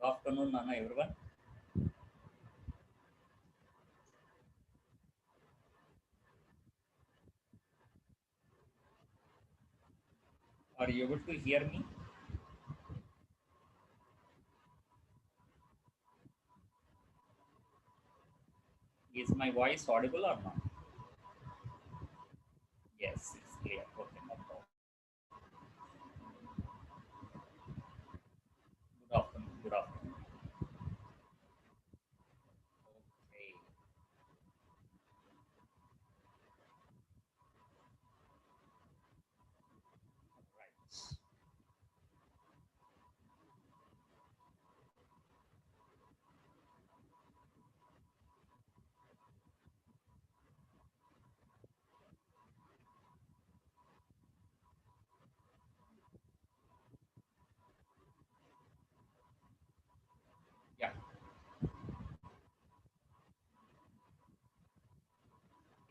Good afternoon, Nana, everyone. Are you able to hear me? Is my voice audible or not? Yes, it's clear. Okay, no problem. Good afternoon. Good afternoon. Okay, right. Yeah.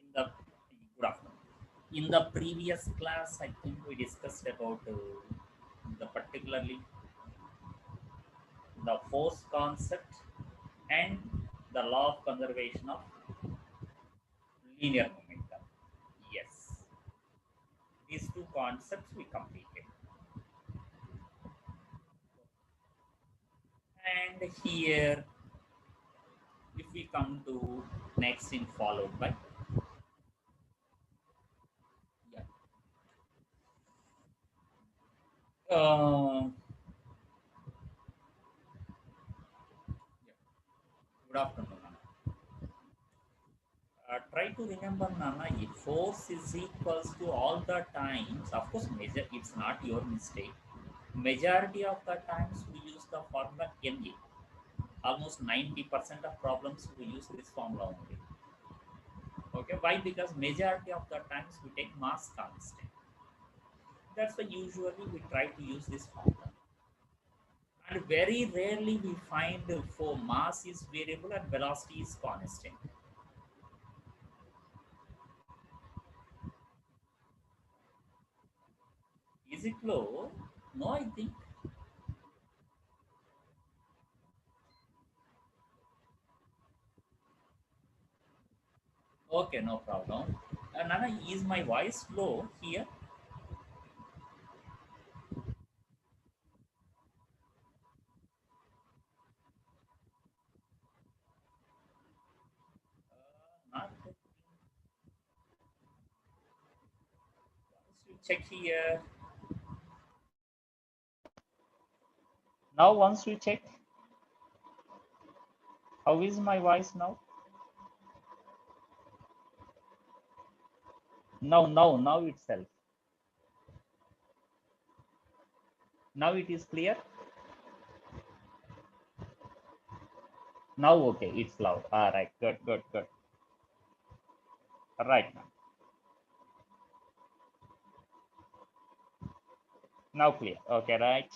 In the good afternoon. In the previous class, I think we discussed about the particularly the force concept and the law of conservation of linear momentum. Yes, these two concepts we completed. And here, if we come to next in followed by, yeah, uh, yeah. Good afternoon, Nana. Try to remember, Nana, if force is equals to all the times, of course, measure, it's not your mistake. Majority of the times we use the formula MA. Almost 90% of problems we use this formula only. Okay, why? Because majority of the times we take mass constant. That's why usually we try to use this formula. And very rarely we find for mass is variable and velocity is constant. Is it low? No, I think. Okay, no problem. Nana, is my voice low here? Not. Once you check here. Now, once we check, how is my voice now? Now itself. Now it is clear. Now, okay, it's loud. All right, good, good, good. Right now, now clear. Okay, right.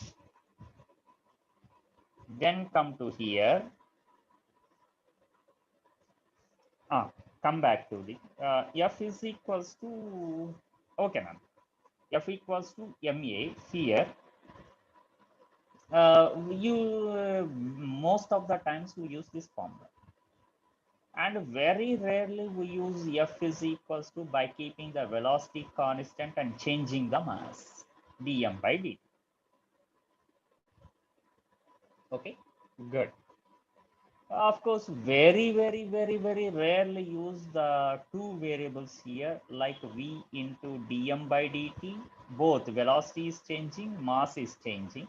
Then come to here. Ah, come back to the F is equals to, okay, ma'am. F equals to MA here. Most of the times we use this formula, and very rarely we use F is equals to by keeping the velocity constant and changing the mass dm by dt. Okay, good. Of course, very rarely use the two variables here, like v into dm by dt. Both velocity is changing, mass is changing.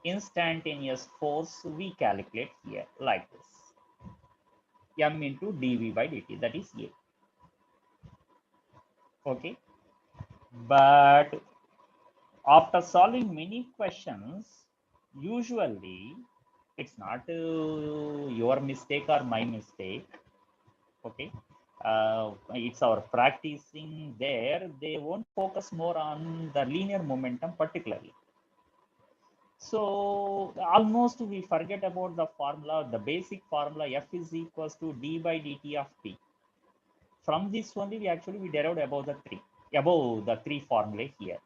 Instantaneous force we calculate here like this: m into dv by dt, that is a. Okay, but after solving many questions, usually it's not your mistake or my mistake. Okay, it's our practicing there. They won't focus more on the linear momentum particularly. So almost we forget about the formula, the basic formula: F is equals to d by dt of t. From this only we derived above the three formulae here.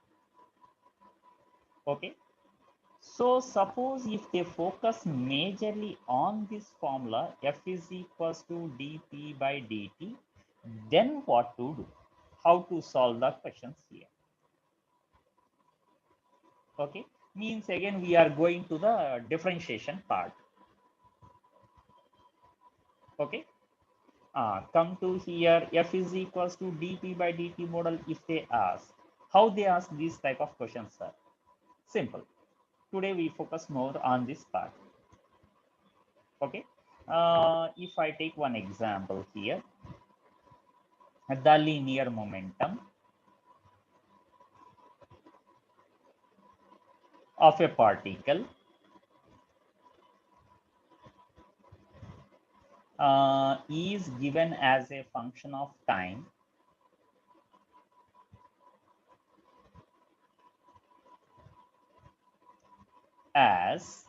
Okay. So suppose if they focus majorly on this formula, F is equals to dP by dt, then what to do? How to solve the questions here? Okay, means again we are going to the differentiation part. Okay, come to here, F is equals to dP by dt model. If they ask, how they ask these type of questions, sir? Simple. Today we focus more on this part. Okay, if I take one example here, the linear momentum of a particle is given as a function of time as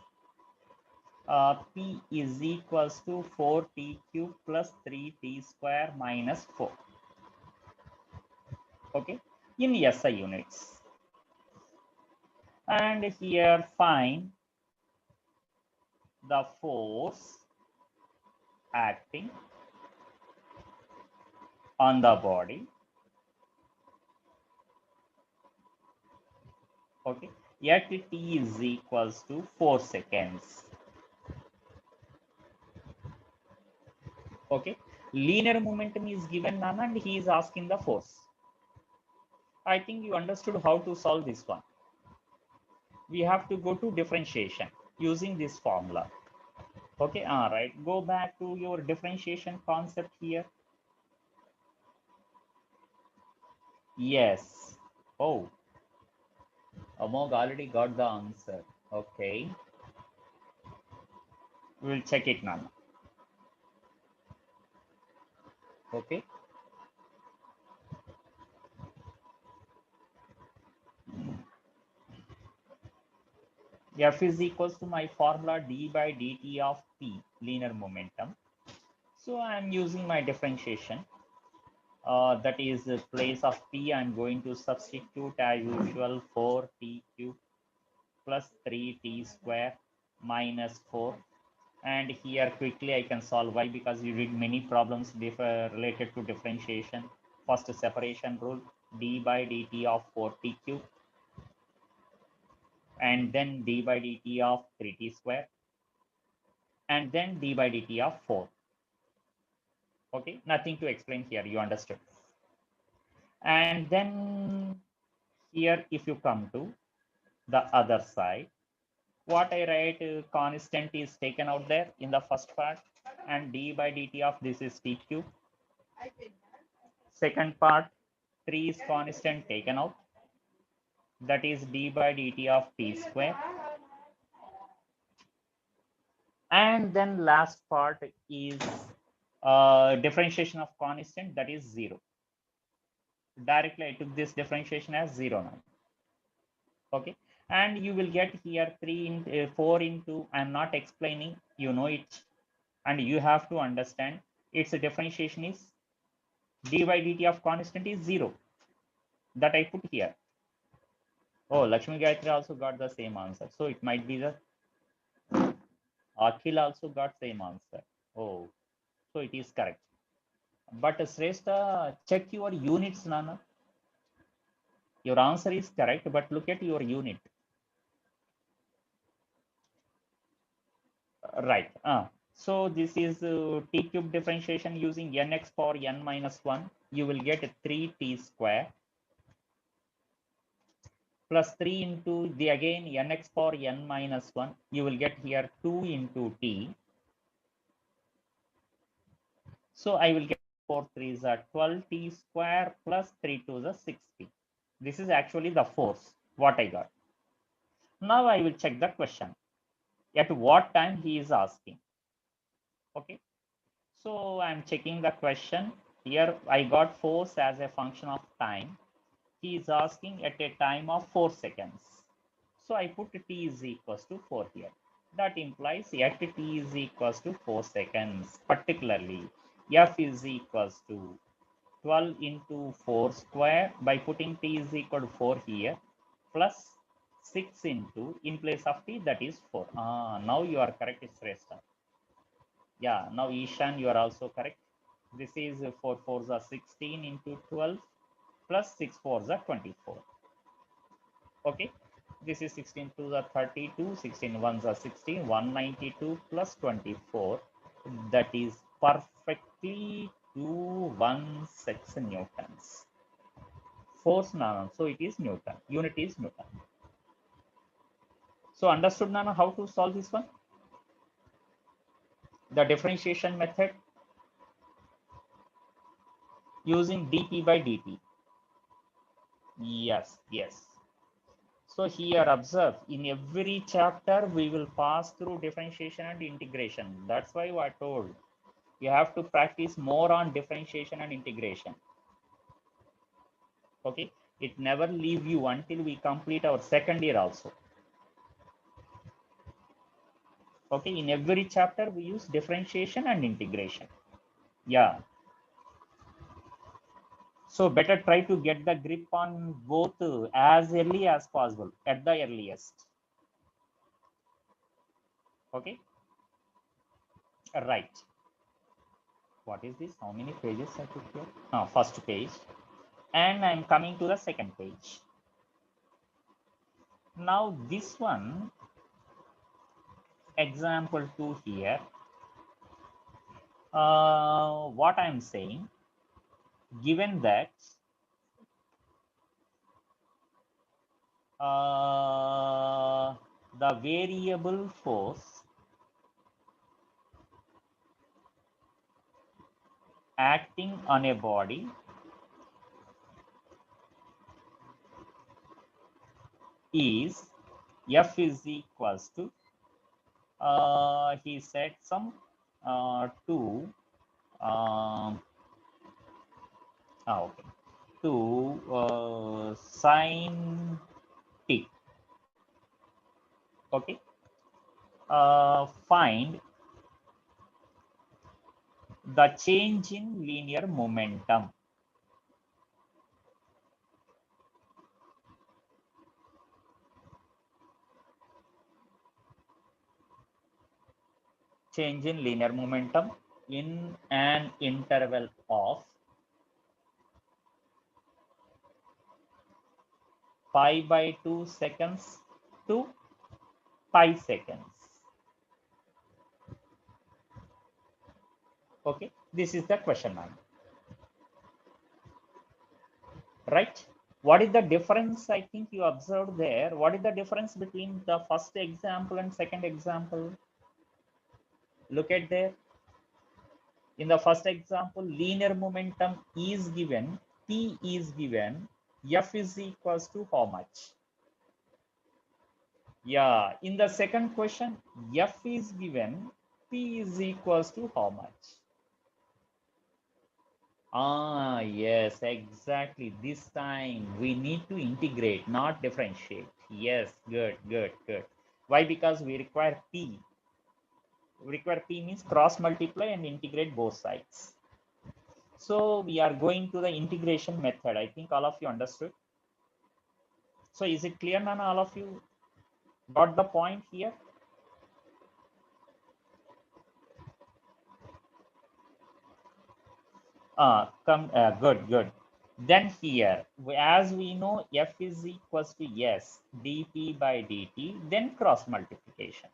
P is equals to 4t cube plus 3t square minus 4. Okay, in SI units. And here find the force acting on the body. Okay, yet t is equals to 4 seconds. Okay, linear momentum is given none and he is asking the force. I think you understood how to solve this one. We have to go to differentiation using this formula. Okay, all right, go back to your differentiation concept here. Yes. Oh, Amog already got the answer. Okay, we'll check it now. Okay. F is equals to my formula d by dt of p, linear momentum. So I'm using my differentiation. That is the place of p. I'm going to substitute as usual 4t cube plus 3t square minus 4. And here quickly I can solve. Why? Because you did many problems related to differentiation. First separation rule, d by dt of 4t cube and then d by dt of 3t square and then d by dt of 4. Okay, nothing to explain here, you understood. And then here if you come to the other side, what I write, constant is taken out there in the first part and d by dt of this is t cube. Second part, 3 is constant taken out, that is d by dt of t square. And then last part is differentiation of constant, that is 0. Directly I took this differentiation as 0 now. Okay, and you will get here 4 into, I'm not explaining, you know it, and you have to understand its differentiation is d by dt of constant is 0, that I put here. Oh, Lakshmi Gayatri also got the same answer, so it might be the Akhil also got same answer. Oh, so it is correct. But Shrestha, check your units, Nana. Your answer is correct, but look at your unit. Right. So this is t cube differentiation using nx power n minus 1. You will get 3t square plus 3 into the again nx power n minus 1. You will get here 2 into t. So I will get 4 3s are 12t square plus 3 2s are 6t. This is actually the force what I got. Now I will check the question. At what time he is asking. Okay. So I'm checking the question. Here I got force as a function of time. He is asking at a time of 4 seconds. So I put t is equals to 4 here. That implies at t is equals to 4 seconds. Particularly, f is equals to 12 into 4 square by putting t is equal to 4 here plus 6 into, in place of t, that is 4. Now you are correct, Shrestha. Yeah, now Ishan, you are also correct. This is 4 4s are 16 into 12 plus 6 4s are 24. Okay, this is 16 2s are 32, 16 1s are 16, 192 plus 24. That is perfectly 216 newtons. Force, Nana, so it is Newton. Unit is Newton. So understood, Nana, how to solve this one? The differentiation method using dp by dt. Yes, yes. So here observe, in every chapter we will pass through differentiation and integration. That's why I told you have to practice more on differentiation and integration. Okay, it never leave you until we complete our second year also. Okay, in every chapter we use differentiation and integration. Yeah. So better try to get the grip on both as early as possible at the earliest. Okay. Right. What is this? How many pages I took here? First page. And I'm coming to the second page. Now this one, example 2 here. What I'm saying, given that the variable force acting on a body is F is equals to, he said some 2 okay, 2 sine t. Okay, find the change in linear momentum. Change in linear momentum in an interval of pi by 2 seconds to pi seconds. Okay, this is the question mark. Right? What is the difference? I think you observed there. What is the difference between the first example and second example? Look at there. In the first example, linear momentum is given, P is given, F is equals to how much? Yeah, in the second question, F is given, P is equals to how much? Yes, exactly. This time we need to integrate, not differentiate. Yes, good, good, good. Why? Because we require P. We require P means cross multiply and integrate both sides. So we are going to the integration method. I think all of you understood. So is it clear, Nana? All of you got the point here? Good, good. Then here, as we know, F is equals to S, dP by dt, then cross multiplication.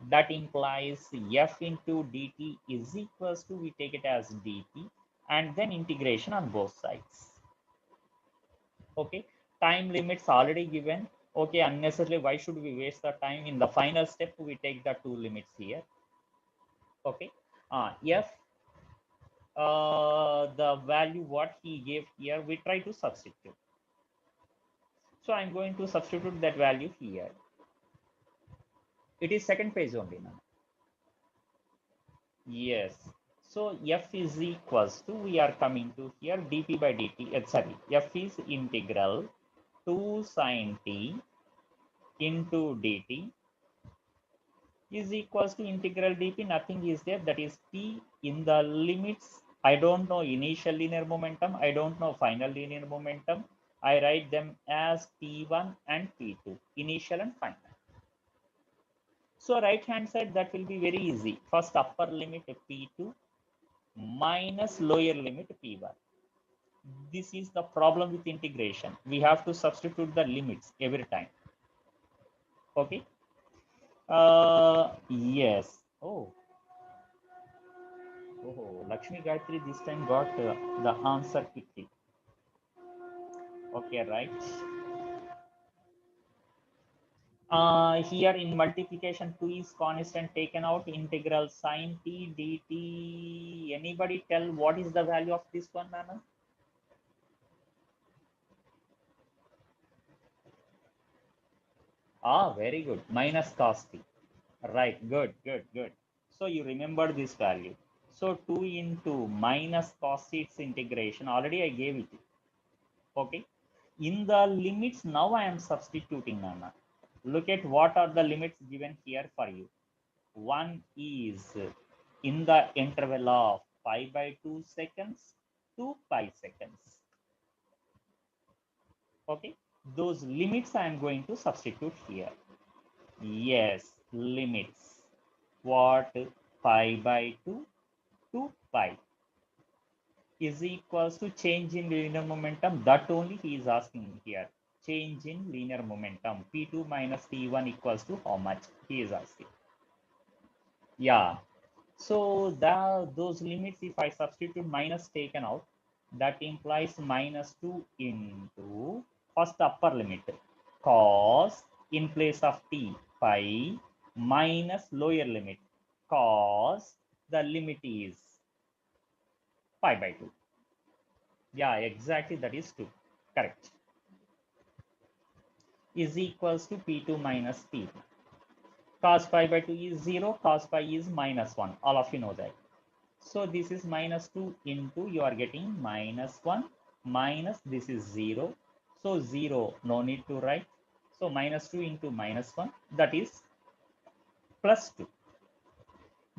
That implies F into dt is equals to, we take it as dP, and then integration on both sides. Okay, time limits already given. Okay, unnecessarily, why should we waste the time? In the final step, we take the two limits here. Okay, F, the value what he gave here, we try to substitute. So I'm going to substitute that value here. It is second page only now. Yes. So F is equals to, we are coming to here, dP by dt, sorry, F is integral 2 sine t into dt is equals to integral dp, nothing is there, that is p in the limits. I don't know initial linear momentum, I don't know final linear momentum. I write them as P1 and P2, initial and final. So right hand side, that will be very easy. First upper limit P2 minus lower limit P1. This is the problem with integration. We have to substitute the limits every time. Okay. Yes. Lakshmi Gayatri this time got the answer quickly. Okay, right. Here in multiplication, 2 is constant taken out, integral sine t dt. Anybody tell what is the value of this one, Nana? Very good. Minus cos t. Right. Good, good, good. So you remember this value. So 2 into minus cos its integration. Already I gave it. Okay. In the limits, now I am substituting, Nana. Look at what are the limits given here for you. One is in the interval of pi by 2 seconds to pi seconds. Okay. Those limits I am going to substitute here. Yes, limits. What? Pi by 2 to pi is equals to change in linear momentum. That only he is asking here. Change in linear momentum. P2 minus P1 equals to how much? He is asking. Yeah. So those limits, if I substitute minus taken out, that implies minus 2 into first upper limit cos in place of t pi minus lower limit cos the limit is pi by 2. Yeah, exactly, that is 2. Correct. Is equals to P2 minus P. Cos pi by 2 is 0, cos pi is minus 1. All of you know that. So this is minus 2 into, you are getting minus 1 minus this is 0. So 0, no need to write. So minus 2 into minus 1, that is plus 2.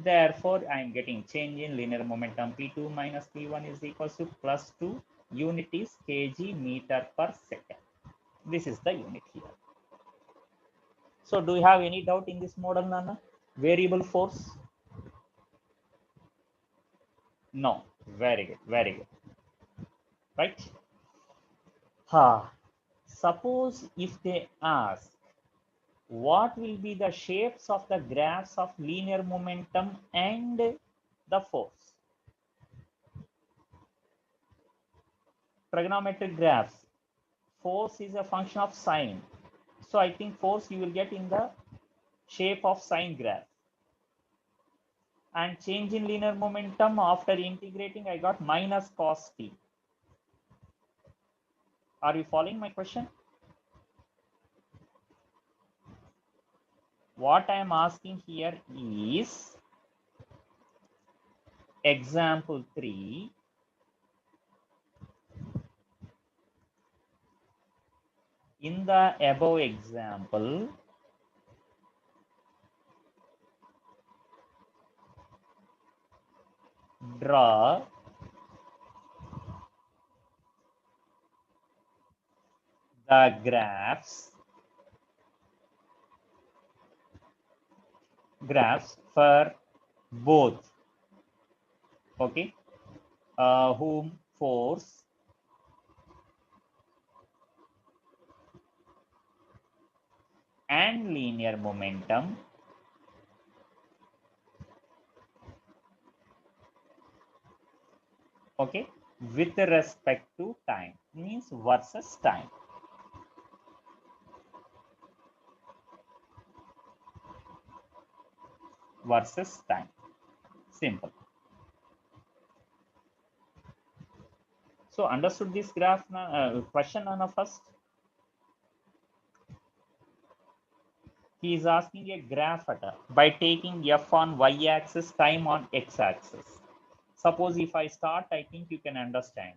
Therefore, I am getting change in linear momentum P2 minus P1 is equals to plus 2. Unit is kg meter per second. This is the unit here. So do you have any doubt in this model, Nana? Variable force? No. Very good. Very good. Right? Suppose if they ask, what will be the shapes of the graphs of linear momentum and the force? Trigonometric graphs. Force is a function of sine. So I think force you will get in the shape of sine graph. And change in linear momentum, after integrating, I got minus cos t. Are you following my question? What I am asking here is example 3. In the above example, draw the graphs for both, okay, whom force and linear momentum okay with respect to time, means versus time. Versus time. Simple. So understood this graph question Nana first? He is asking a graph by taking f on y-axis, time on x-axis. Suppose if I start, I think you can understand.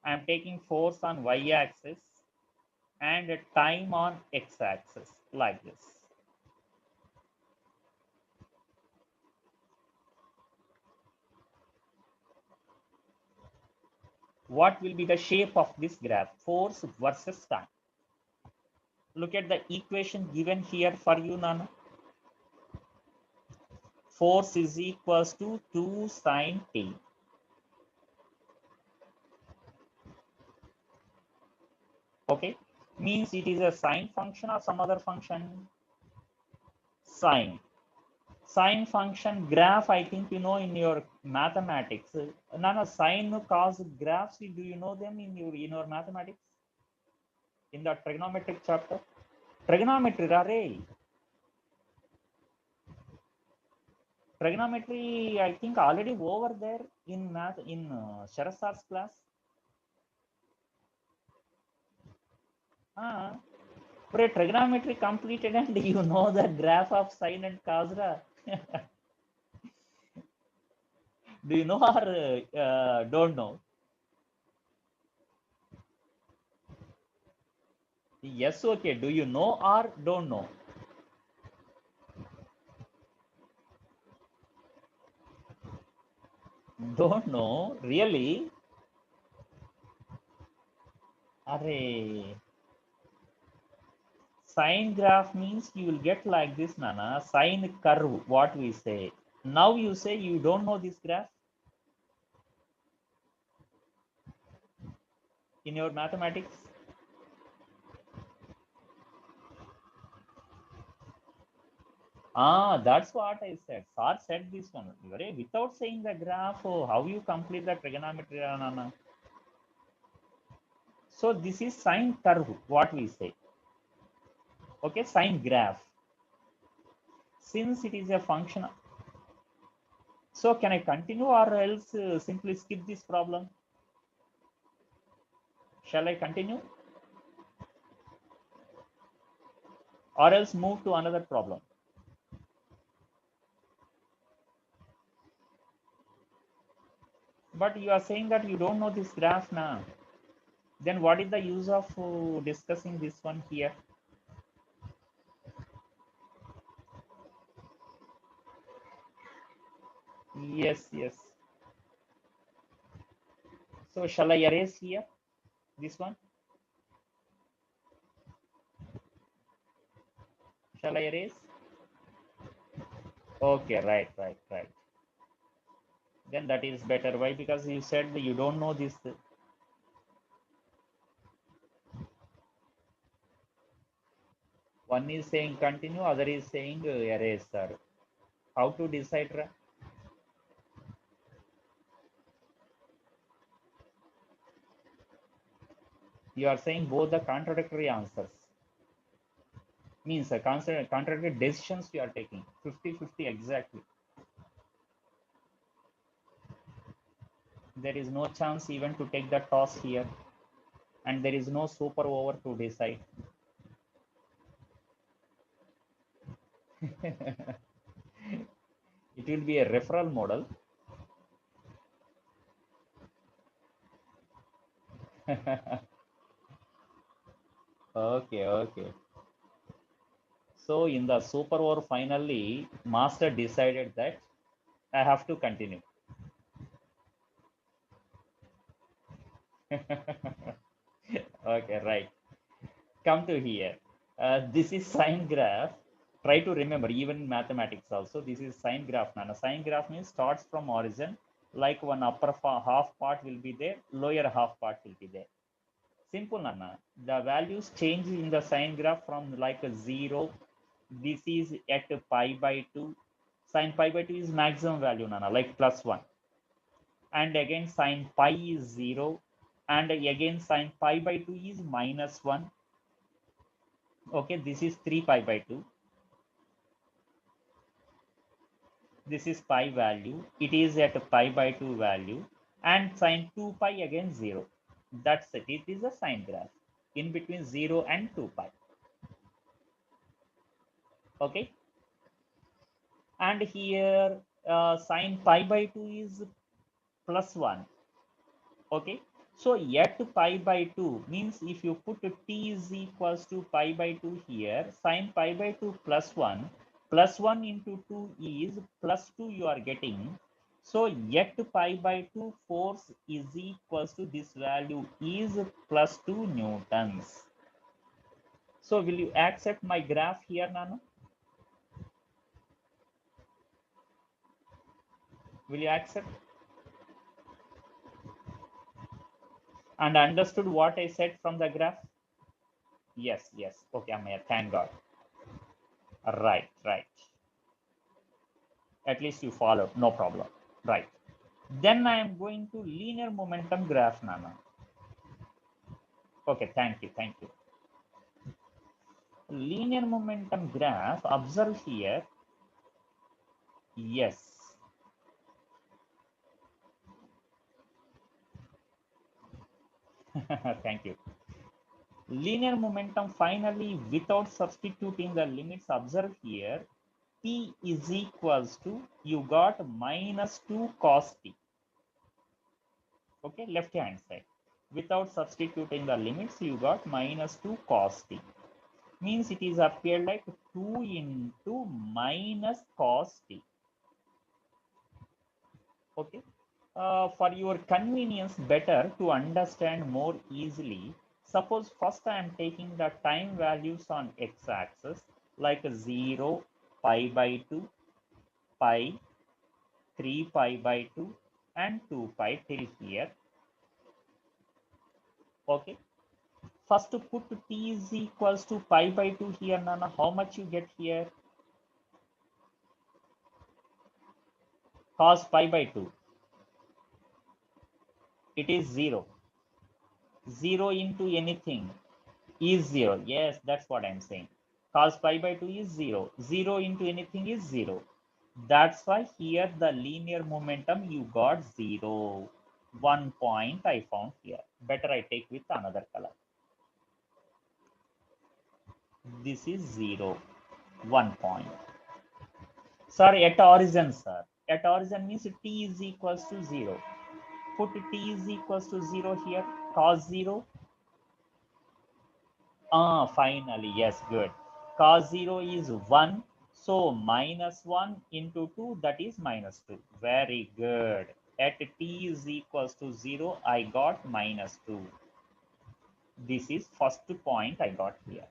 I am taking force on y-axis and time on x-axis like this. What will be the shape of this graph? Force versus time. Look at the equation given here for you, Nana. Force is equals to 2 sine t. Okay, means it is a sine function or some other function. Sine. Sine function graph, I think you know in your mathematics. Nana, sine cos graphs, do you know them in your mathematics? In the trigonometric chapter? Trigonometry, Rare. Trigonometry, I think already over there in math in Sharad Sir's class. For trigonometry completed and you know the graph of sine and cos. Do you know or don't know? Yes, okay. Do you know or don't know? Don't know, really? Array. Sine graph means you will get like this, Nana. Sine curve, what we say. Now you say you don't know this graph in your mathematics. That's what I said. Sir said this one. Without saying the graph, how you complete the trigonometry, Nana? So this is sine curve, what we say. Okay, sine graph. Since it is a function, so can I continue or else simply skip this problem? Shall I continue? Or else move to another problem? But you are saying that you don't know this graph now. Then what is the use of discussing this one here? Yes, yes. So shall I erase here this one? Shall I erase? Okay, right. Then that is better. Why? Because you said you don't know this. One is saying continue, other is saying erase, sir. How to decide? You are saying both the contradictory answers. Means contradictory decisions you are taking. 50-50 exactly. There is no chance even to take the toss here. And there is no super over to decide. It will be a referral model. Okay. So in the super over finally, master decided that I have to continue. Okay, right. Come to here. This is sine graph. Try to remember, even in mathematics also, this is sine graph. Now, sine graph means starts from origin, like one upper half part will be there, lower half part will be there. Simple, Nana. The values change in the sine graph from like a 0. This is at pi by 2. Sine pi by 2 is maximum value, Nana, like plus 1. And again, sine pi is 0. And again, sine pi by 2 is minus 1. Okay, this is 3 pi by 2. This is pi value. It is at pi by 2 value. And sine 2 pi again 0. That's it. It is a sine graph in between 0 and 2 pi. Okay. And here sine pi by 2 is plus 1. Okay. So yet pi by 2 means if you put t is equals to pi by 2 here, sine pi by 2 plus 1 into 2 is plus 2 you are getting. So at pi by 2 force is equals to this value is plus 2 newtons. So will you accept my graph here, Nano? Will you accept? And understood what I said from the graph? Yes, yes. Okay, Amaya, thank God. Right, right. At least you followed, no problem. Right. Then I am going to linear momentum graph, Nana. Okay, thank you, thank you. Linear momentum graph, observe here. Yes. Thank you. Linear momentum finally, without substituting the limits, observe here, P is equals to, you got minus 2 cos t. Okay, left hand side. Without substituting the limits, you got minus 2 cos t. Means it is appeared like 2 into minus cos t. Okay. For your convenience, better to understand more easily, suppose first I am taking the time values on x-axis like 0, pi by 2, pi, 3 pi by 2 and 2 pi till here. Okay. First to put t is equals to pi by 2 here, Nana. How much you get here? Cos pi by 2. It is 0. 0 into anything is 0. Yes, that's what I'm saying. Cos pi by 2 is 0. 0 into anything is 0. That's why here the linear momentum you got 0. 1 point I found here. Better I take with another color. This is 0. 1 point. Sorry, at origin, sir. At origin means t is equals to 0. Put t is equals to 0 here. Cos 0. Finally, yes, good. Cos 0 is 1. So minus 1 into 2, that is minus 2. Very good. At t is equals to 0, I got minus 2. This is first point I got here.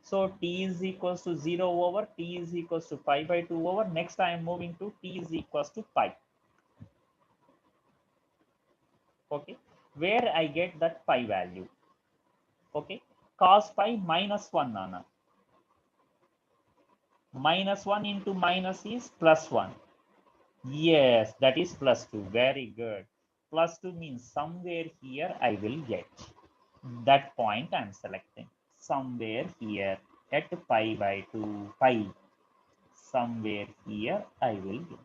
So t is equals to 0 over, t is equals to pi by 2 over. Next I am moving to t is equals to pi. Okay. Where I get that pi value. Okay. Cos pi minus 1, Nana. Minus 1 into minus is plus 1. Yes, that is plus 2. Very good. Plus 2 means somewhere here I will get. That point I am selecting. Somewhere here at pi by 2 pi. Somewhere here I will get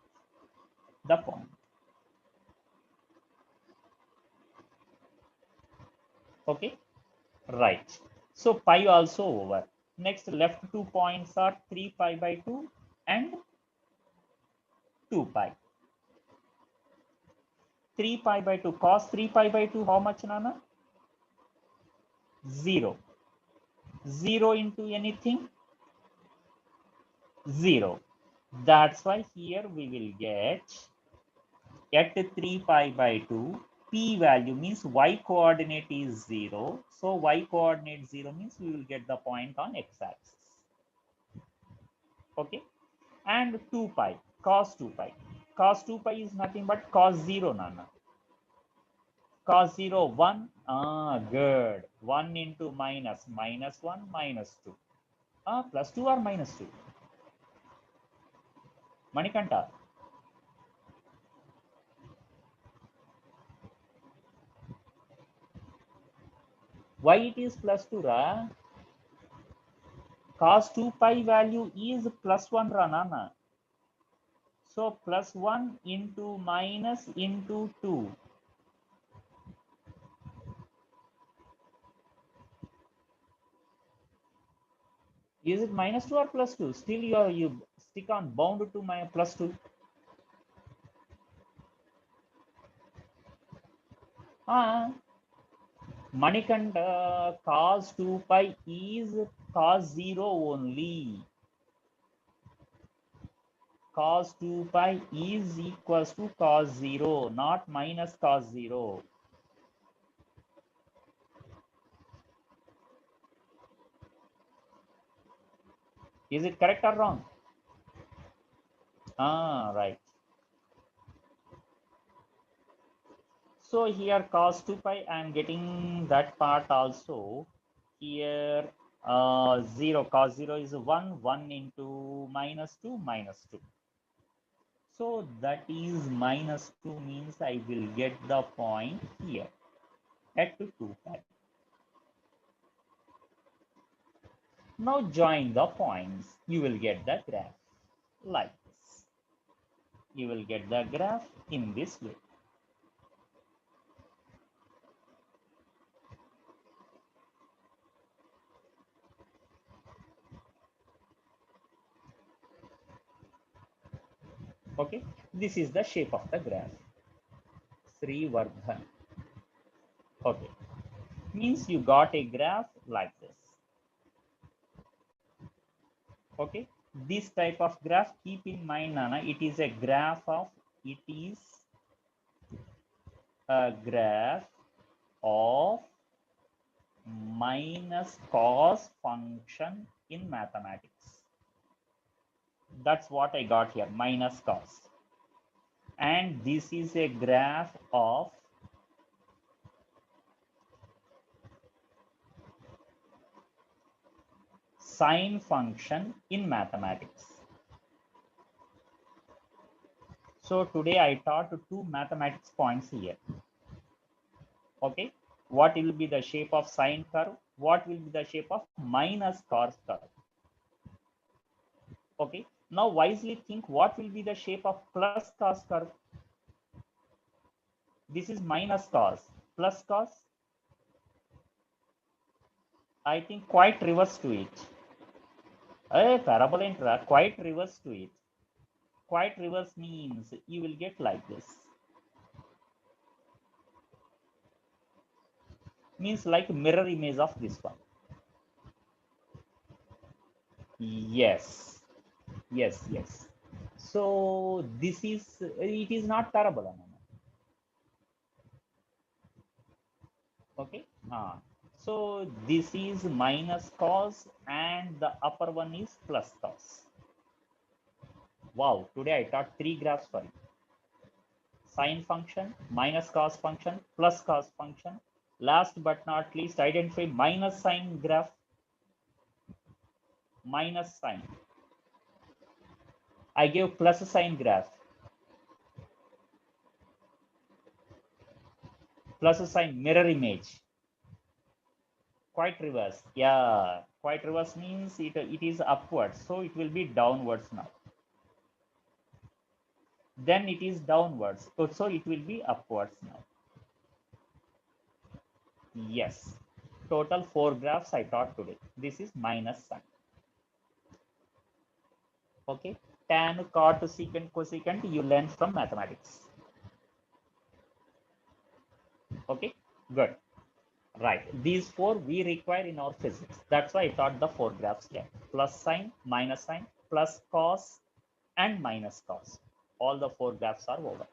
the point. Okay. Right. So pi also over. Next left 2 points are 3 pi by 2 and 2 pi. 3 pi by 2 cos 3 pi by 2, how much, Nana? 0. 0 into anything? 0. That's why here we will get at 3 pi by 2, p value means y coordinate is 0. So y coordinate 0 means we will get the point on x-axis. Okay. And 2 pi, cos 2 pi. Cos 2 pi is nothing but cos 0, Nana. Cos 0, 1. Good. 1 into minus, minus 1, minus 2. Plus 2 or minus 2? Manikanta. Why it is plus 2, Ra? Cos 2 pi value is plus 1, Ra, Nana. So plus 1 into minus into 2. Is it minus 2 or plus 2? Still you stick on bound to my plus 2. Manikanda, cos 2 pi is cos 0 only. Cos 2 pi is equals to cos 0, not minus cos 0. Is it correct or wrong? Right. So here cos 2 pi, I am getting that part also. Here 0, cos 0 is 1, 1 into minus 2, minus 2. So that is minus 2 means I will get the point here at 2 pi. Now join the points. You will get the graph like this. You will get the graph in this way. Okay, this is the shape of the graph. Srivardhan. Okay, means you got a graph like this. Okay, this type of graph, keep in mind, Nana, it is a graph of minus cos function in mathematics. That's what I got here, minus cos. And this is a graph of sine function in mathematics. So today I taught 2 mathematics points here. Okay, what will be the shape of sine curve? What will be the shape of minus cos curve? Okay, now wisely think what will be the shape of plus cos curve? This is minus cos, plus cos. I think quite reverse to it. Parabola quite reverse to it. Quite reverse means you will get like this. Means like mirror image of this one. Yes, yes, yes. So this is, it is not parabola. Okay. So this is minus cos and the upper one is plus cos. Wow, today I taught 3 graphs for you. Sine function, minus cos function, plus cos function. Last but not least, identify minus sine graph. Minus sine. I gave plus sine graph. Plus sine mirror image. Quite reverse. Yeah, quite reverse means it is upwards. So it will be downwards now. Then it is downwards. So it will be upwards now. Yes. Total 4 graphs I taught today. This is minus sine. Okay. Tan, cot, secant, cosecant, you learn from mathematics. Okay. Good. Right. These 4 we require in our physics. That's why I taught the 4 graphs here. Plus sine, minus sine, plus cos, and minus cos. All the 4 graphs are over.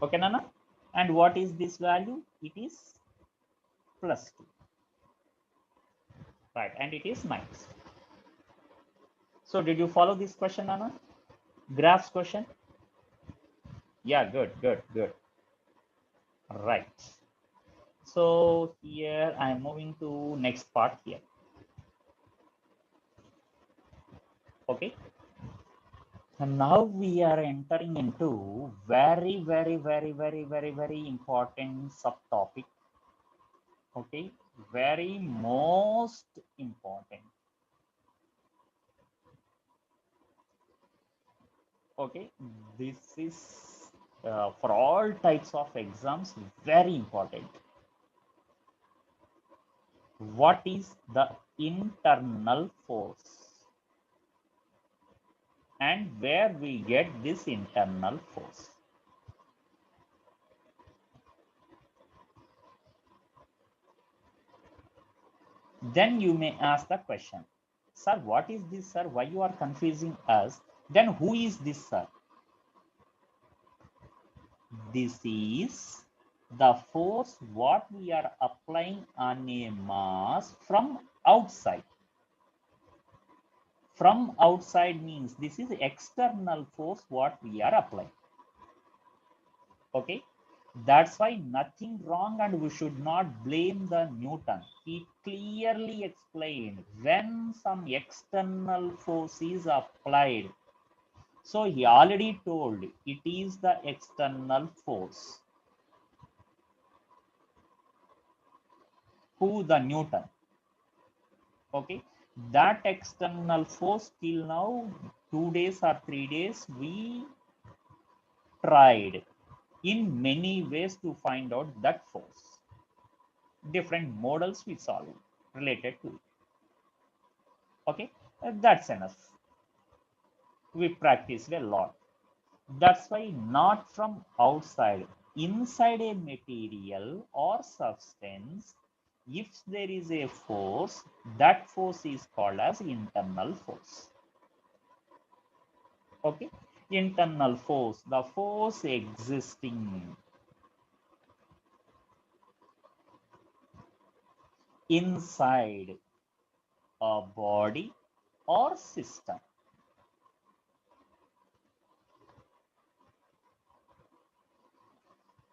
Okay, Nana? And what is this value? It is plus 2. Right. And it is minus 2. So did you follow this question, Nana? Graphs question? Yeah, good, good, good. Right. So here I am moving to next part here. Okay. And now we are entering into very important subtopic. Okay. Very most important. Okay. This is for all types of exams very important. What is the internal force? And where we get this internal force? Then you may ask the question, Sir, what is this, sir? Why you are confusing us? Then who is this, sir? This is the force what we are applying on a mass from outside. From outside means this is external force what we are applying. Okay, that's why nothing wrong, and we should not blame the Newton. He clearly explained when some external force is applied. So he already told it is the external force. Who? The Newton. Okay, that external force till now 2 days or 3 days we tried in many ways to find out that force. Different models we solve related to it. Okay, that's enough. We practiced a lot. That's why not from outside, inside a material or substance, if there is a force, that force is called as internal force. Okay, internal force, the force existing inside a body or system.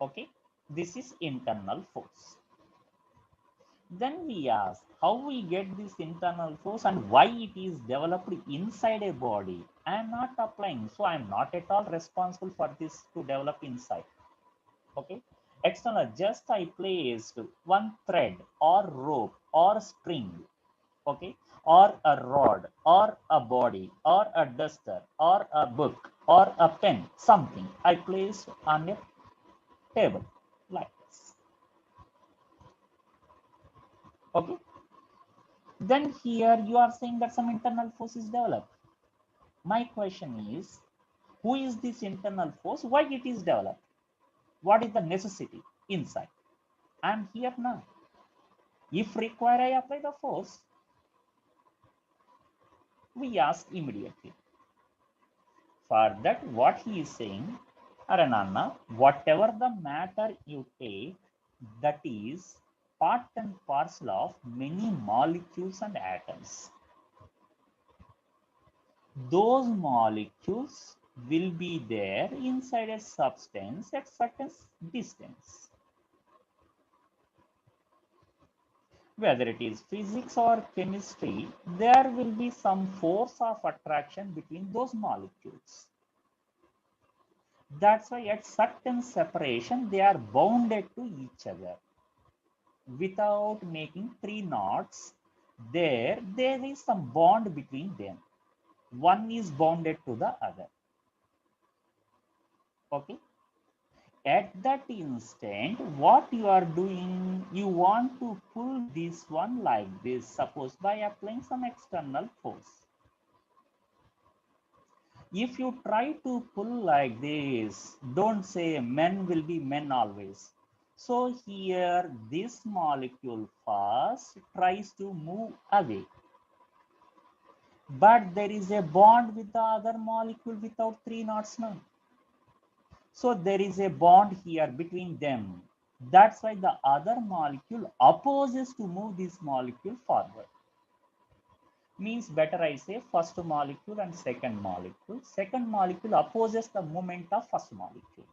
Okay, this is internal force. Then we ask how we get this internal force and why it is developed inside a body. I am not applying, so I am not at all responsible for this to develop inside. Okay, external, just I placed one thread or rope or string, okay, or a rod or a body or a duster or a book or a pen, something I placed on a table like this. Okay, then here you are saying that some internal force is developed. My question is, who is this internal force? Why it is developed? What is the necessity inside? I am here now. If required, I apply the force. We ask immediately. For that, what he is saying, Arananna, whatever the matter you take, that is part and parcel of many molecules and atoms. Those molecules will be there inside a substance at certain distance. Whether it is physics or chemistry, there will be some force of attraction between those molecules. That's why at certain separation, they are bounded to each other. Without making three knots, there is some bond between them. One is bounded to the other. Okay. At that instant, what you are doing, you want to pull this one like this, suppose by applying some external force. If you try to pull like this, don't say men will be men always. So here, this molecule first tries to move away. But there is a bond with the other molecule without three knots now. So there is a bond here between them. That's why the other molecule opposes to move this molecule forward. Means better I say first molecule and second molecule. Second molecule opposes the movement of first molecule.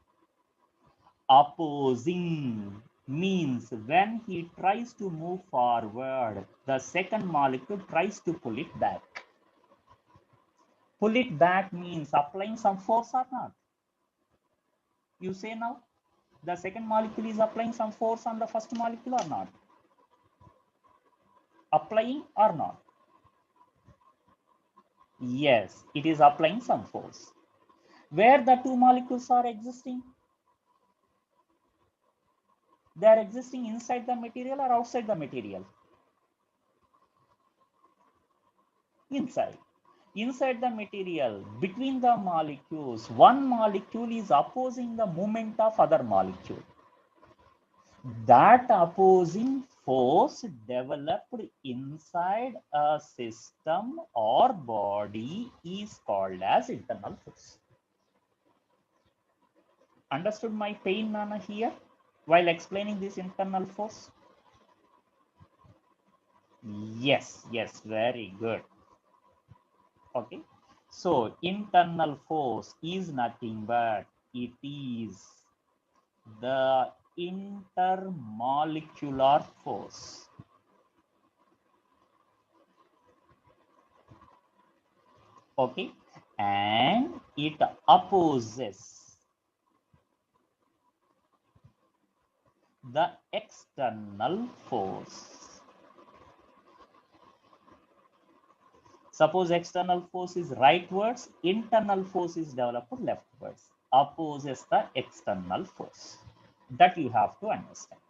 Opposing means when he tries to move forward, the second molecule tries to pull it back. Pull it back means applying some force or not? You say now, the second molecule is applying some force on the first molecule or not? Applying or not? Yes, it is applying some force. Where the two molecules are existing? They are existing inside the material or outside the material? Inside. Inside the material, between the molecules, one molecule is opposing the movement of other molecule. That opposing force developed inside a system or body is called as internal force. Understood my pain, Nana, here while explaining this internal force? Yes, yes, very good. Okay, so internal force is nothing but it is the intermolecular force. Okay, and it opposes the external force. Suppose external force is rightwards, internal force is developed leftwards, opposes the external force. That you have to understand.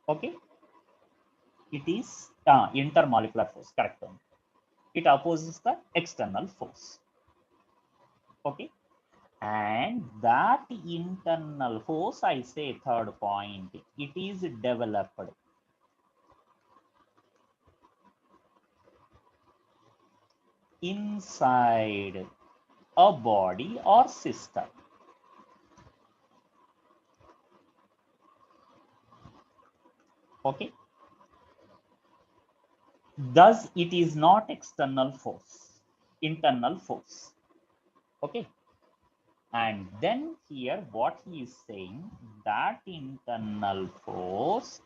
Okay, it is intermolecular force, correct term. It opposes the external force. Okay, and that internal force, I say third point, it is developed inside a body or system. Okay, thus it is not external force, internal force. Okay, and then here what he is saying, that internal force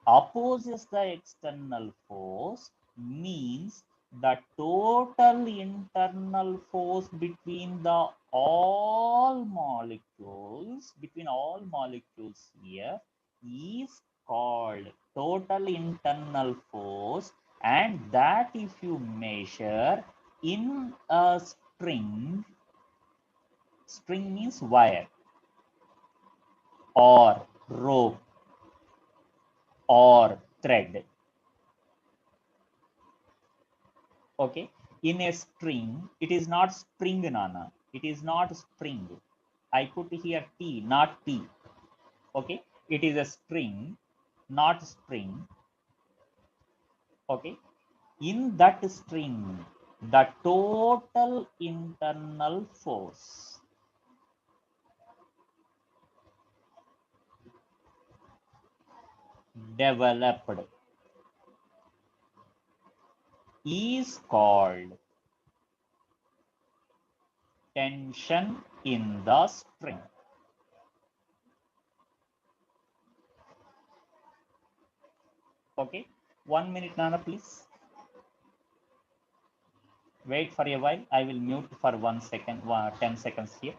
opposes the external force, means the total internal force between the all molecules, here is called total internal force, and that if you measure in a string means wire or rope or thread. Okay, in a string, it is not spring, Nana. It is not spring. I put here T, not T. Okay, it is a string, not spring. Okay, in that string, the total internal force developed is called tension in the string. Okay, 1 minute, Nana, please. Wait for a while. I will mute for 1 second, 10 seconds here.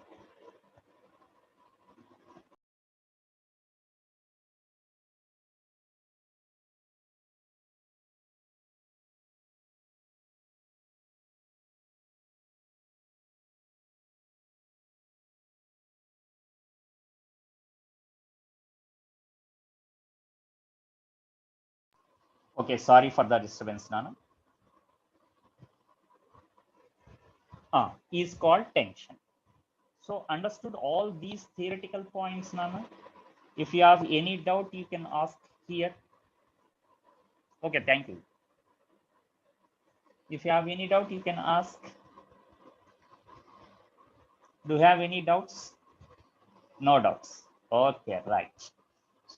Okay, sorry for the disturbance, Nana. Is called tension. So understood all these theoretical points, Nana? If you have any doubt, you can ask here. Okay, thank you. If you have any doubt, you can ask. Do you have any doubts? No doubts. Okay, right.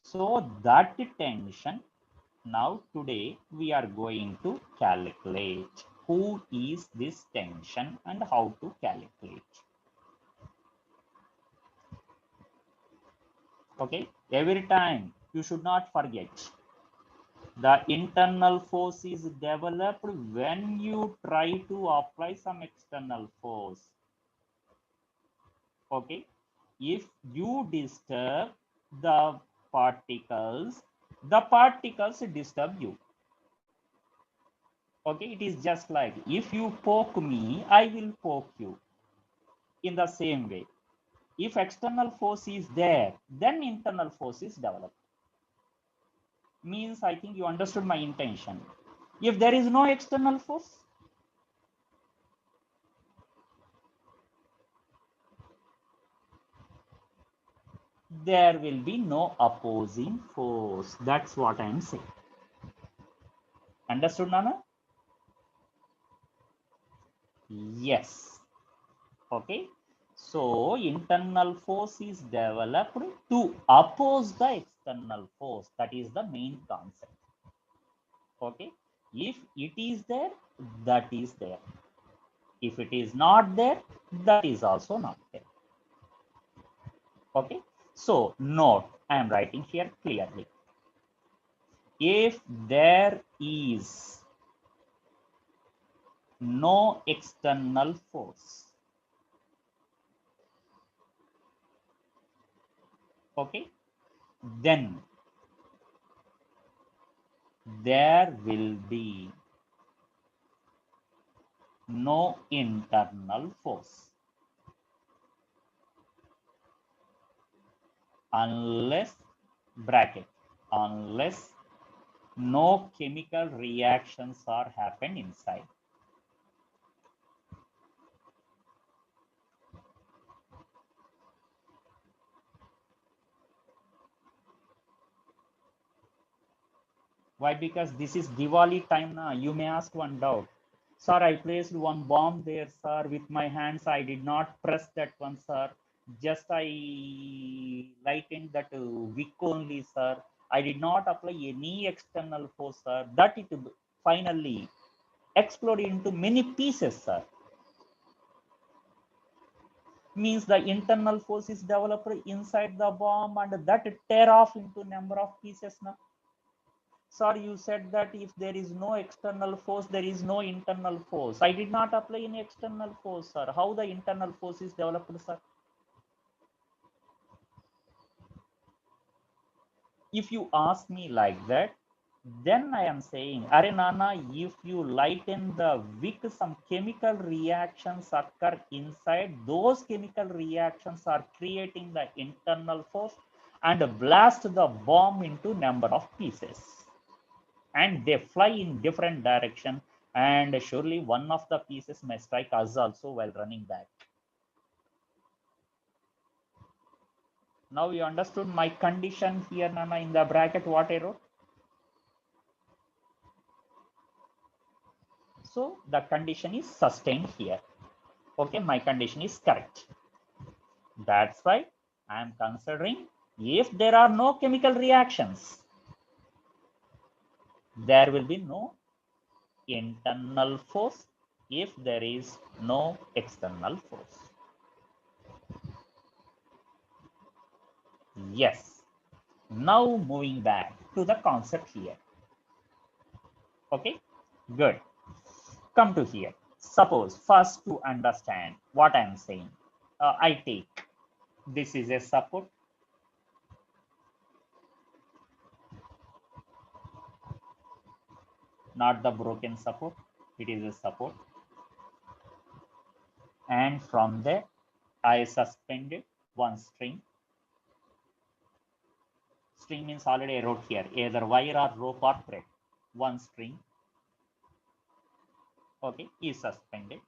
So that tension, now today we are going to calculate who is this tension and how to calculate. Okay, every time you should not forget the internal force is developed when you try to apply some external force. Okay, if you disturb the particles disturb you. Okay, it is just like if you poke me, I will poke you. In the same way, if external force is there, then internal force is developed. Means I think you understood my intention. If there is no external force, there will be no opposing force. That's what I am saying. Understood, Nana? Yes. Okay. So internal force is developed to oppose the external force. That is the main concept. Okay. If it is there, that is there. If it is not there, that is also not there. Okay. So note, I am writing here clearly. If there is no external force, okay, then there will be no internal force unless bracket unless no chemical reactions are happen inside. Why? Because this is Diwali time now. You may ask one doubt. Sir, I placed one bomb there, sir, with my hands. I did not press that one, sir. Just I lightened that wick only, sir. I did not apply any external force, sir. That it finally exploded into many pieces, sir. Means the internal force is developed inside the bomb and that tear off into number of pieces now. Sir, you said that if there is no external force, there is no internal force. I did not apply any external force, sir. How the internal force is developed, sir? If you ask me like that, then I am saying, Are Nana, if you lighten the wick, some chemical reactions occur inside. Those chemical reactions are creating the internal force and blast the bomb into number of pieces. And they fly in different direction, and surely one of the pieces may strike us also while running back. Now you understood my condition here, Nana, in the bracket what I wrote. So the condition is sustained here. Okay, my condition is correct. That's why I am considering if there are no chemical reactions, there will be no internal force if there is no external force. Yes. Now moving back to the concept here. Okay, good. Come to here. Suppose first to understand what I am saying, I take this is a support. Not the broken support, it is a support. And from there, I suspended one string. String means already I wrote here, either wire or rope or thread. One string, okay, is suspended.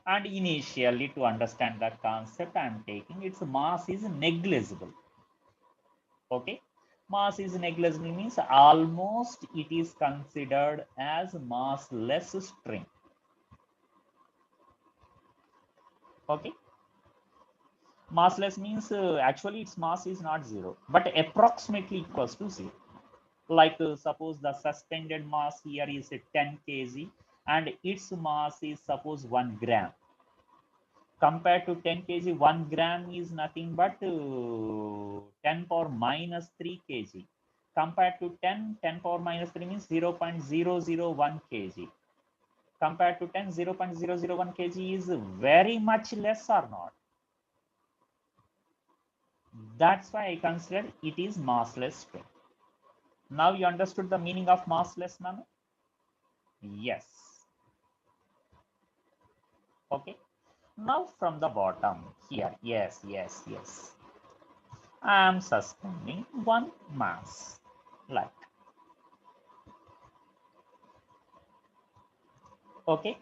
And initially, to understand the concept, I am taking its mass is negligible. Okay, mass is negligible means almost it is considered as massless string. Okay, massless means actually its mass is not zero, but approximately equals to zero. Like suppose the suspended mass here is 10 kg and its mass is suppose 1 gram. Compared to 10 kg, 1 gram is nothing but 10 power minus 3 kg. Compared to 10 power minus 3 means 0.001 kg. Compared to 10, 0.001 kg is very much less or not. That's why I consider it is massless string. Now you understood the meaning of massless, Nano? Yes. Okay. Now from the bottom here, yes. I am suspending one mass, like. Okay.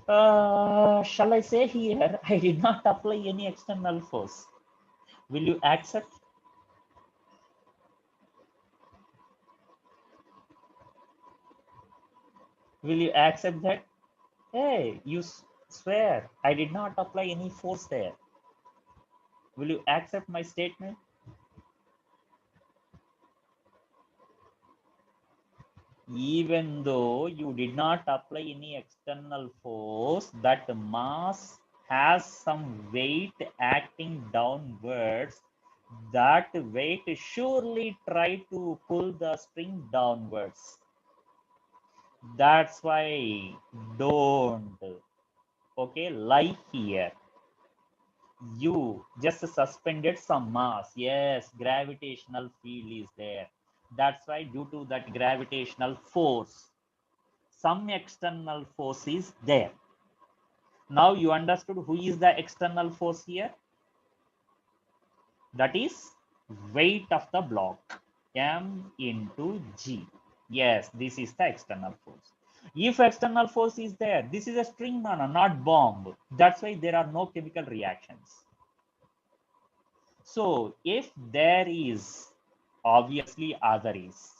Shall I say here, I did not apply any external force. Will you accept? Will you accept that? Hey, you swear I did not apply any force there. Will you accept my statement? Even though you did not apply any external force, that mass has some weight acting downwards. That weight surely try to pull the string downwards. That's why don't, okay, lie here. You just suspended some mass. Yes, gravitational field is there. That's why due to that gravitational force, some external force is there. Now you understood who is the external force here? That is weight of the block, M into G. Yes, this is the external force. If external force is there, this is a string, not bomb. That's why there are no chemical reactions. So if there is, obviously other is.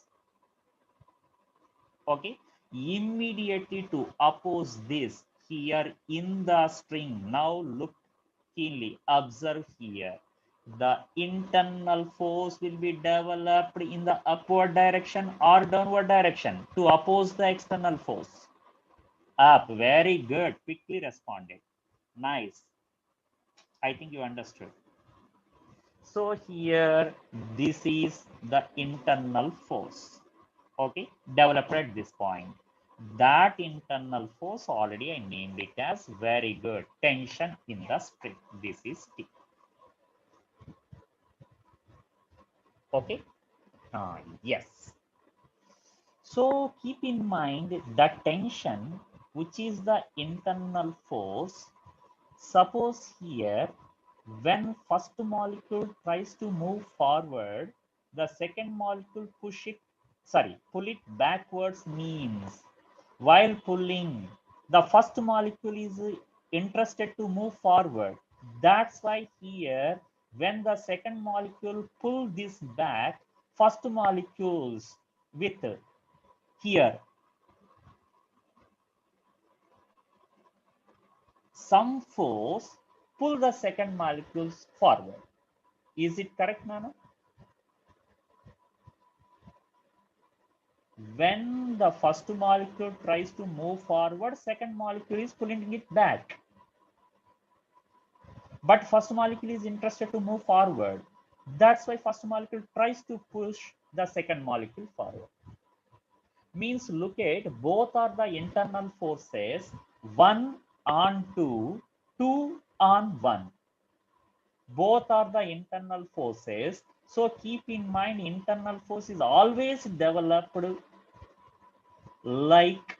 Okay, immediately to oppose this here in the string. Now look keenly, observe here. The internal force will be developed in the upward direction or downward direction to oppose the external force. Up, very good, quickly responded. Nice. I think you understood. So here, this is the internal force, okay, developed at this point. That internal force already I named it as, very good, tension in the spring. This is T. Okay. Yes. So keep in mind that tension, which is the internal force. Suppose here, when first molecule tries to move forward, the second molecule pull it backwards, means while pulling, the first molecule is interested to move forward. That's why here, when the second molecule pull this back, first molecules with here some force pull the second molecules forward. Is it correct, Nana? When the first molecule tries to move forward, second molecule is pulling it back. But first molecule is interested to move forward. That's why first molecule tries to push the second molecule forward. Means look at, both are the internal forces, 1 on 2, 2 on 1. Both are the internal forces. So keep in mind, internal force is always developed like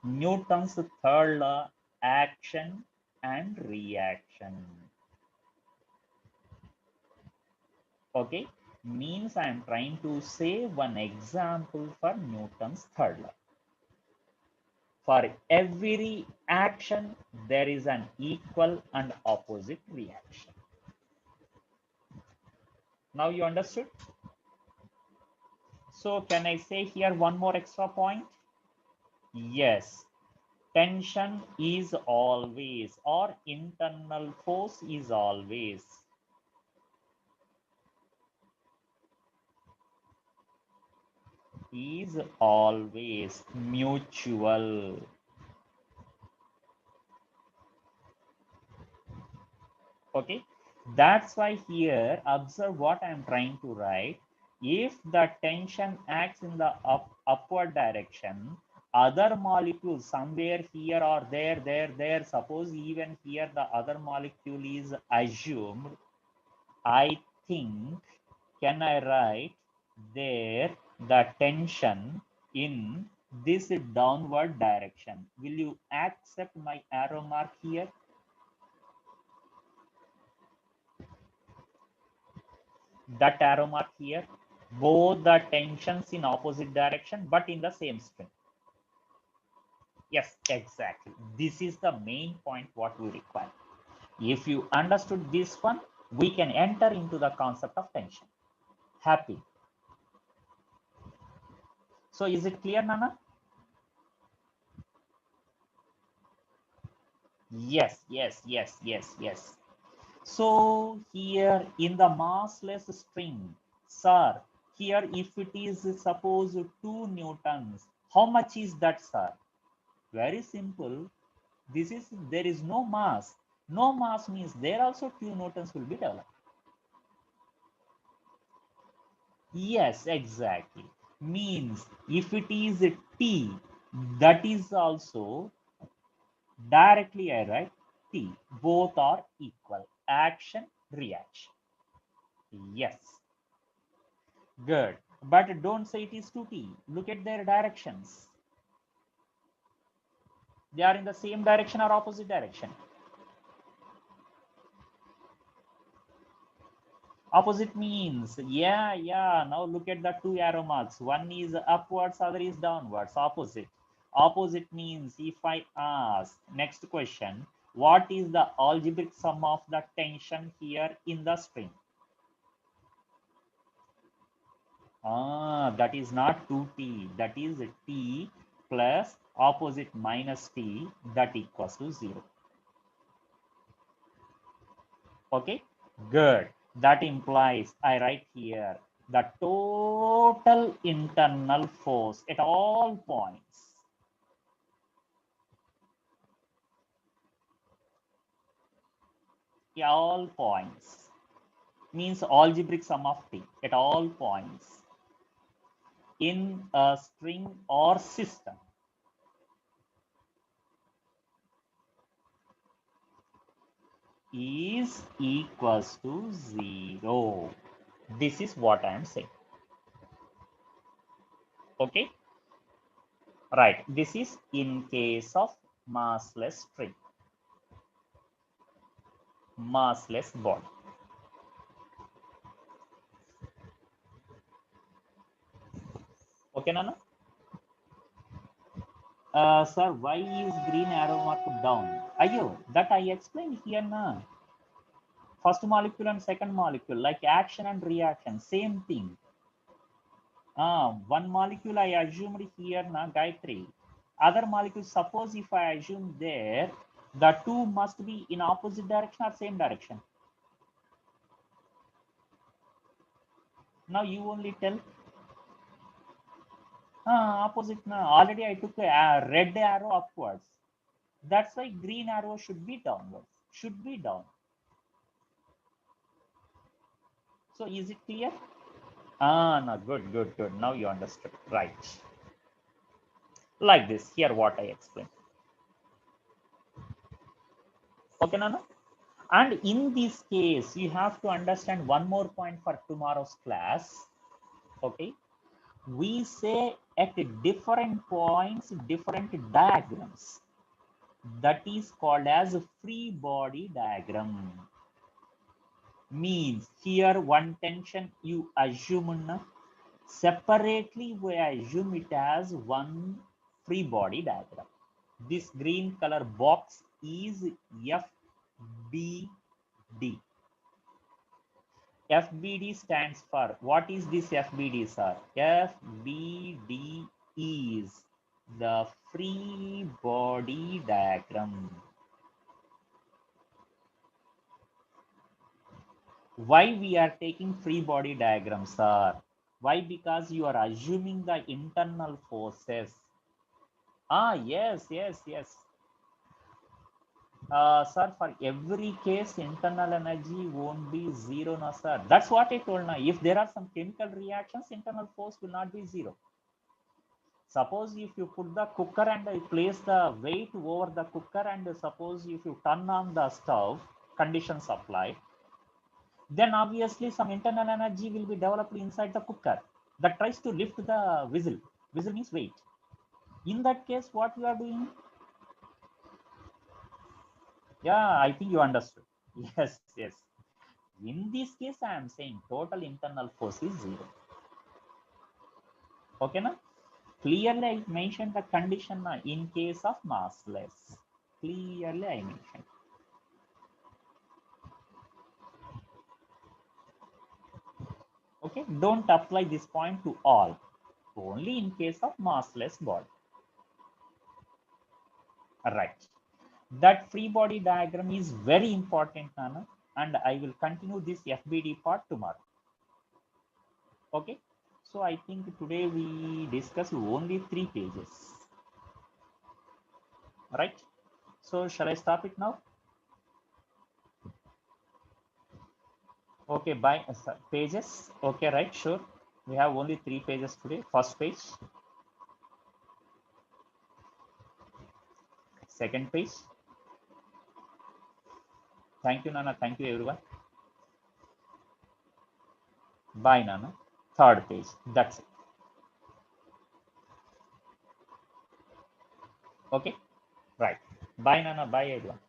Newton's third law, action and reaction. Okay, means I am trying to say one example for Newton's third law. For every action, there is an equal and opposite reaction. Now you understood? So can I say here one more extra point? Yes, tension is always, or internal force is always, mutual. Okay, that's why here observe what I'm trying to write. If the tension acts in the upward direction, other molecules somewhere here or there, suppose even here the other molecule is assumed, I think, can I write there the tension in this downward direction? Will you accept my arrow mark here? That arrow mark here, both the tensions in opposite direction but in the same string. Yes, exactly. This is the main point what we require. If you understood this one, we can enter into the concept of tension. Happy. So is it clear, Nana? Yes, yes, yes, yes, yes. So here in the massless string, sir, here if it is suppose 2 newtons, how much is that, sir? Very simple. This is, there is no mass. No mass means there also 2 newtons will be developed. Yes, exactly. Means if it is a T, that is also directly I write T. Both are equal. Action, reaction. Yes. Good. But don't say it is 2T. Look at their directions. They are in the same direction or opposite direction. Opposite means, yeah. Now look at the two arrow marks. One is upwards, other is downwards. Opposite. Opposite means if I ask next question, what is the algebraic sum of the tension here in the string? That is not 2T. That is T plus opposite minus T, that equals to 0. Okay, good. That implies, I write here, the total internal force at all points. All points means algebraic sum of T at all points in a string or system is equals to 0. This is what I am saying. Okay, right. This is in case of massless string, massless body. Okay, Nana? Sir, why is green arrow mark down? Ayo, that I explained here now. First molecule and second molecule, like action and reaction, same thing. One molecule I assumed here na Gayatri. Other molecule, suppose if I assume there, the two must be in opposite direction or same direction. Now you only tell. Opposite na. Already I took a red arrow upwards. That's why green arrow should be downwards. Should be down. So is it clear? No, good. Now you understood. Right. Like this. Here what I explained. Okay, Nana? And in this case, you have to understand one more point for tomorrow's class. Okay. We say at different points, different diagrams. That is called as a free body diagram. Means here one tension you assume separately, we assume it as one free body diagram. This green color box is FBD. FBD stands for, what is this FBD, sir? FBD is the free body diagram. Why we are taking free body diagrams, sir? Why? Because you are assuming the internal forces. Yes. Sir, for every case, internal energy won't be zero, no, sir. That's what I told now. If there are some chemical reactions, internal force will not be zero. Suppose if you put the cooker and place the weight over the cooker, and suppose if you turn on the stove, condition supply, then obviously some internal energy will be developed inside the cooker that tries to lift the whistle. Whistle means weight. In that case, what you are doing? Yeah, I think you understood. Yes. In this case, I am saying total internal force is zero. Okay, na? Clearly, I mentioned the condition in case of massless. Clearly, I mentioned. Okay, don't apply this point to all, only in case of massless body. Right. That free body diagram is very important, Nana, and I will continue this FBD part tomorrow. Okay. So I think today we discussed only 3 pages. Right. So shall I stop it now? Okay, by pages. Okay, right, sure. We have only 3 pages today. First page, second page. Thank you, Nana. Thank you, everyone. Bye, Nana. Third page. That's it. Okay, right. Bye, Nana. Bye, everyone.